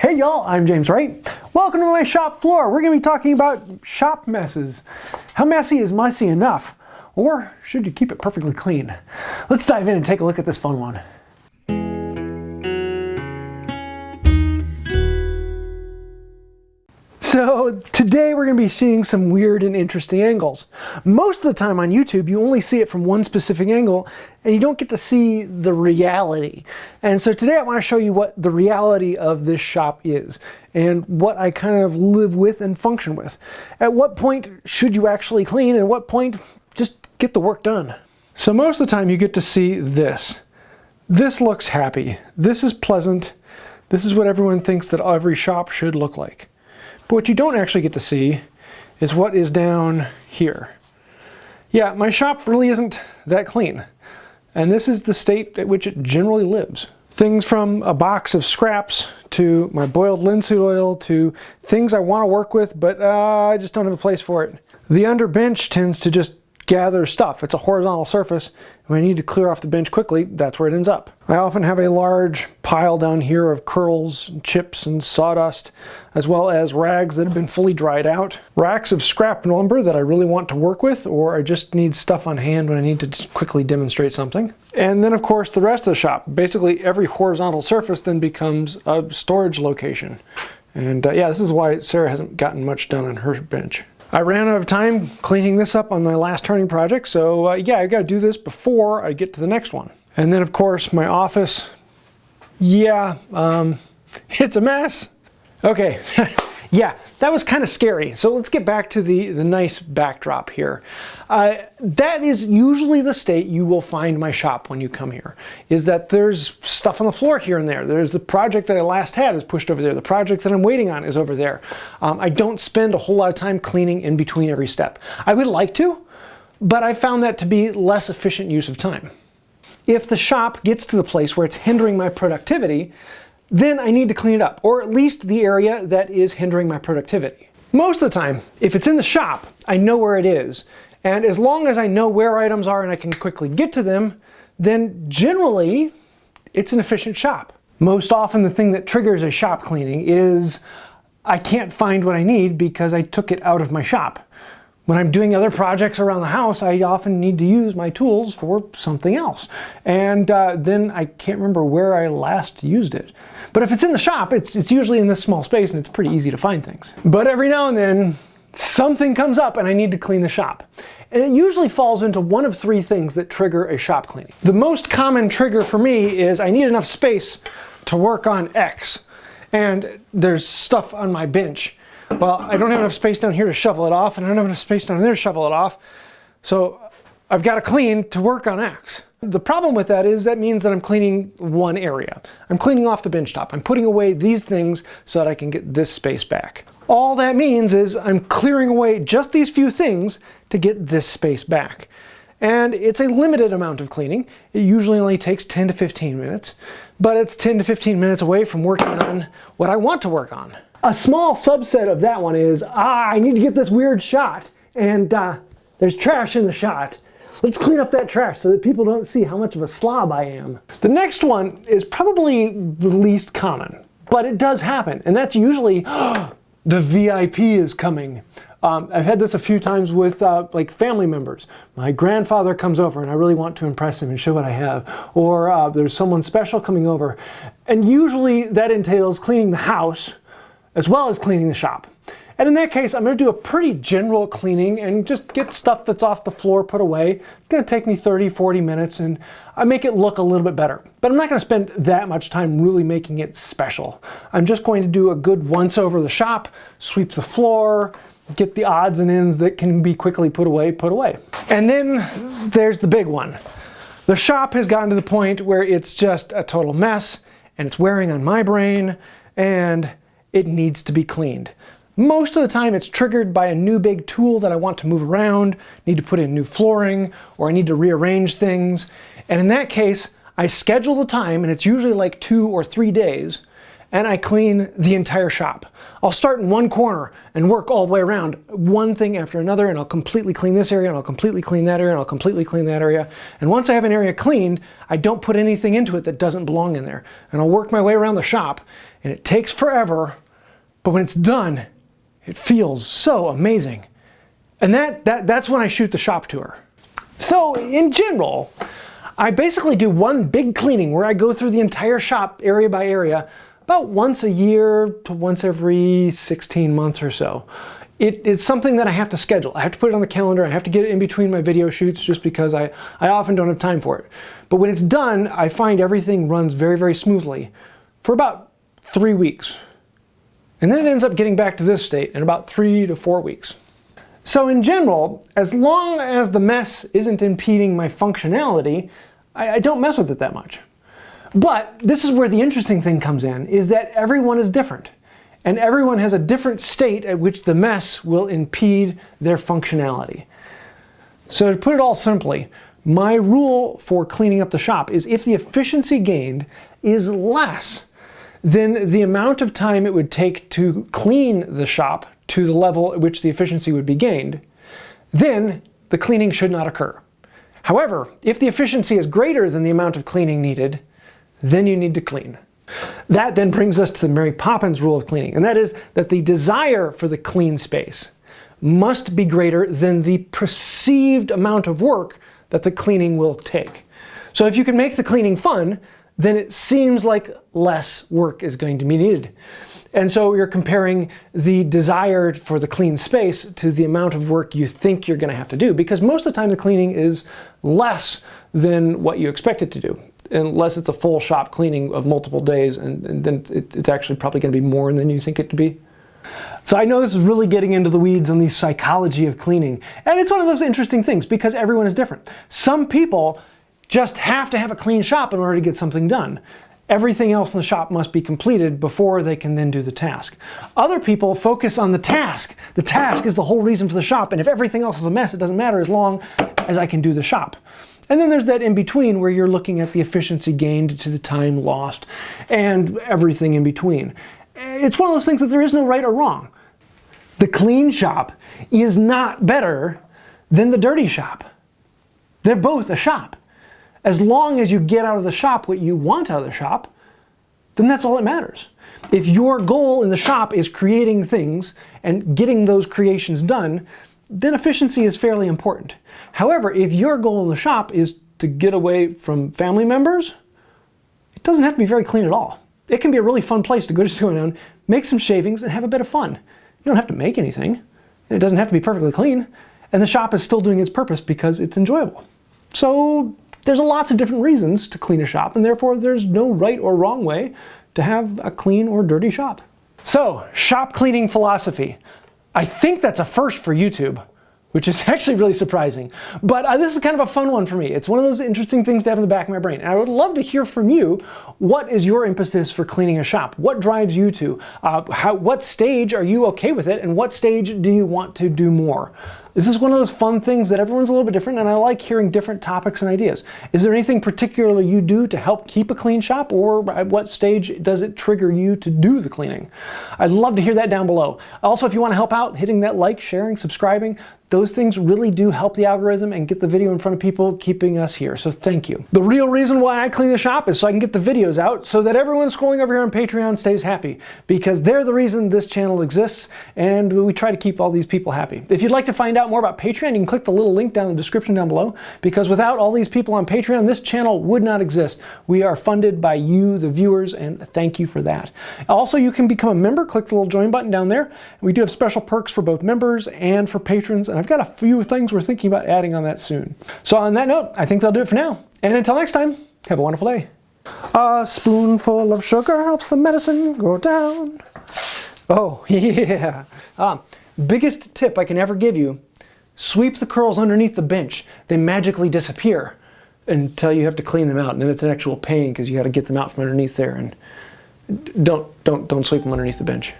Hey y'all, I'm James Wright. Welcome to my shop floor. We're going to be talking about shop messes. How messy is messy enough? Or should you keep it perfectly clean? Let's dive in and take a look at this fun one. So today we're going to be seeing some weird and interesting angles. Most of the time on YouTube you only see it from one specific angle and you don't get to see the reality. And so today I want to show you what the reality of this shop is and what I kind of live with and function with. At what point should you actually clean and at what point just get the work done? So most of the time you get to see this. This looks happy. This is pleasant. This is what everyone thinks that every shop should look like. But what you don't actually get to see is what is down here. Yeah, my shop really isn't that clean. And this is the state at which it generally lives. Things from a box of scraps to my boiled linseed oil to things I want to work with, but I just don't have a place for it. The under bench tends to just gather stuff. It's a horizontal surface. When I need to clear off the bench quickly, that's where it ends up. I often have a large pile down here of curls, chips, and sawdust, as well as rags that have been fully dried out, racks of scrap lumber that I really want to work with, or I just need stuff on hand when I need to quickly demonstrate something. And then of course the rest of the shop. Basically every horizontal surface then becomes a storage location. And yeah, this is why Sarah hasn't gotten much done on her bench. I ran out of time cleaning this up on my last turning project, so yeah, I gotta do this before I get to the next one. And then of course my office, yeah, it's a mess. Okay, yeah, that was kind of scary. So let's get back to the nice backdrop here. That is usually the state you will find my shop when you come here, is that there's stuff on the floor here and there. There's the project that I last had is pushed over there. The project that I'm waiting on is over there. I don't spend a whole lot of time cleaning in between every step. I would like to, but I found that to be less efficient use of time. If the shop gets to the place where it's hindering my productivity, then I need to clean it up, or at least the area that is hindering my productivity. Most of the time, if it's in the shop, I know where it is, and as long as I know where items are and I can quickly get to them, then generally, it's an efficient shop. Most often the thing that triggers a shop cleaning is I can't find what I need because I took it out of my shop. When I'm doing other projects around the house, I often need to use my tools for something else. And then I can't remember where I last used it. But if it's in the shop, it's usually in this small space and it's pretty easy to find things. But every now and then, something comes up and I need to clean the shop. And it usually falls into one of three things that trigger a shop cleaning. The most common trigger for me is I need enough space to work on X. And there's stuff on my bench. Well, I don't have enough space down here to shovel it off, and I don't have enough space down there to shovel it off. So I've got to clean to work on X. The problem with that is that means that I'm cleaning one area. I'm cleaning off the bench top. I'm putting away these things so that I can get this space back. All that means is I'm clearing away just these few things to get this space back. And it's a limited amount of cleaning. It usually only takes 10 to 15 minutes, but it's 10 to 15 minutes away from working on what I want to work on. A small subset of that one is, I need to get this weird shot, and there's trash in the shot. Let's clean up that trash so that people don't see how much of a slob I am. The next one is probably the least common, but it does happen, and that's usually, the VIP is coming. I've had this a few times with like family members. My grandfather comes over and I really want to impress him and show what I have. Or there's someone special coming over. And usually that entails cleaning the house as well as cleaning the shop. And in that case, I'm going to do a pretty general cleaning and just get stuff that's off the floor put away. It's going to take me 30, 40 minutes and I make it look a little bit better. But I'm not going to spend that much time really making it special. I'm just going to do a good once over the shop, sweep the floor, get the odds and ends that can be quickly put away. And then there's the big one. The shop has gotten to the point where it's just a total mess and it's wearing on my brain and it needs to be cleaned. Most of the time it's triggered by a new big tool that I want to move around, need to put in new flooring, or I need to rearrange things. And in that case, I schedule the time, and it's usually like 2 or 3 days, and I clean the entire shop. I'll start in one corner and work all the way around, one thing after another, and I'll completely clean this area, and I'll completely clean that area, and I'll completely clean that area. And once I have an area cleaned, I don't put anything into it that doesn't belong in there. And I'll work my way around the shop, and it takes forever, but when it's done, it feels so amazing. And that's when I shoot the shop tour. So in general, I basically do one big cleaning where I go through the entire shop area by area about once a year to once every 16 months or so. It's something that I have to schedule. I have to put it on the calendar. I have to get it in between my video shoots just because I often don't have time for it. But when it's done, I find everything runs very, very smoothly for about 3 weeks. And then it ends up getting back to this state in about 3 to 4 weeks. So in general, as long as the mess isn't impeding my functionality, I don't mess with it that much. But this is where the interesting thing comes in, is that everyone is different. And everyone has a different state at which the mess will impede their functionality. So to put it all simply, my rule for cleaning up the shop is if the efficiency gained is less than the amount of time it would take to clean the shop to the level at which the efficiency would be gained, then the cleaning should not occur. However, if the efficiency is greater than the amount of cleaning needed, then you need to clean. That then brings us to the Mary Poppins rule of cleaning, and that is that the desire for the clean space must be greater than the perceived amount of work that the cleaning will take. So if you can make the cleaning fun, then it seems like less work is going to be needed. And so you're comparing the desire for the clean space to the amount of work you think you're going to have to do, because most of the time the cleaning is less than what you expect it to do, unless it's a full shop cleaning of multiple days, and then it's actually probably going to be more than you think it to be. So I know this is really getting into the weeds on the psychology of cleaning, and it's one of those interesting things because everyone is different. Some people just have to have a clean shop in order to get something done. Everything else in the shop must be completed before they can then do the task. Other people focus on the task. The task is the whole reason for the shop, and if everything else is a mess, it doesn't matter as long as I can do the shop. And then there's that in between where you're looking at the efficiency gained to the time lost and everything in between. It's one of those things that there is no right or wrong. The clean shop is not better than the dirty shop. They're both a shop. As long as you get out of the shop what you want out of the shop, then that's all that matters. If your goal in the shop is creating things and getting those creations done, then efficiency is fairly important. However, if your goal in the shop is to get away from family members, it doesn't have to be very clean at all. It can be a really fun place to go just go down, make some shavings, and have a bit of fun. You don't have to make anything, and it doesn't have to be perfectly clean, and the shop is still doing its purpose because it's enjoyable. So there's lots of different reasons to clean a shop, and therefore there's no right or wrong way to have a clean or dirty shop. So, shop cleaning philosophy. I think that's a first for YouTube, which is actually really surprising. But this is kind of a fun one for me. It's one of those interesting things to have in the back of my brain. And I would love to hear from you. What is your impetus for cleaning a shop? What drives you to? What stage are you okay with it? And what stage do you want to do more? This is one of those fun things that everyone's a little bit different, and I like hearing different topics and ideas. Is there anything particular you do to help keep a clean shop, or at what stage does it trigger you to do the cleaning? I'd love to hear that down below. Also, if you want to help out, hitting that like, sharing, subscribing, those things really do help the algorithm and get the video in front of people, keeping us here, so thank you. The real reason why I clean the shop is so I can get the videos out so that everyone scrolling over here on Patreon stays happy, because they're the reason this channel exists, and we try to keep all these people happy. If you'd like to find out more about Patreon, you can click the little link down in the description down below, because without all these people on Patreon, this channel would not exist. We are funded by you, the viewers, and thank you for that. Also, you can become a member. Click the little join button down there. We do have special perks for both members and for patrons, and I've got a few things we're thinking about adding on that soon. So on that note, I think that'll do it for now. And until next time, have a wonderful day. A spoonful of sugar helps the medicine go down. Oh, yeah. Biggest tip I can ever give you, sweep the curls underneath the bench. They magically disappear until you have to clean them out. And then it's an actual pain because you got to get them out from underneath there. And don't sweep them underneath the bench.